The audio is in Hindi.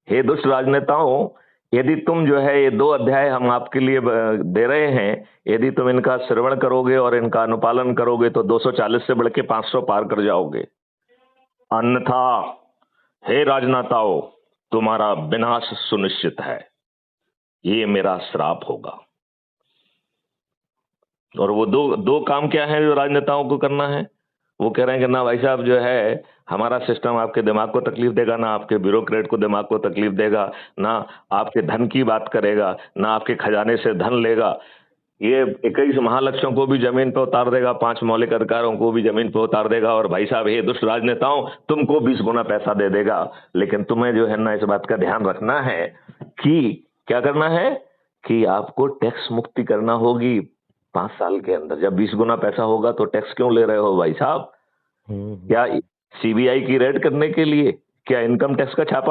हे दुष्ट राजनेताओं, यदि तुम जो है ये 2 अध्याय हम आपके लिए दे रहे हैं, यदि तुम इनका श्रवण करोगे और इनका अनुपालन करोगे तो 240 से बढ़ के 500 पार कर जाओगे। अन्यथा हे राजनेताओं, तुम्हारा विनाश सुनिश्चित है, ये मेरा श्राप होगा। और वो दो दो काम क्या है जो राजनेताओं को करना है? वो कह रहे हैं कि ना भाई साहब जो है हमारा सिस्टम आपके दिमाग को तकलीफ देगा, ना आपके ब्यूरोक्रेट को दिमाग को तकलीफ देगा, ना आपके धन की बात करेगा, ना आपके खजाने से धन लेगा। ये 21 महालक्ष्यों को भी जमीन पे उतार देगा, 5 मौलिक अधिकारों को भी जमीन पे उतार देगा, और भाई साहब ये दुष्ट राजनेताओं तुमको 20 गुना पैसा दे देगा। लेकिन तुम्हें जो है ना इस बात का ध्यान रखना है कि क्या करना है कि आपको टैक्स मुक्ति करना होगी 5 साल के अंदर। जब 20 गुना पैसा होगा तो टैक्स क्यों ले रहे हो भाई साहब? क्या सीबीआई की रेड करने के लिए? क्या इनकम टैक्स का छापा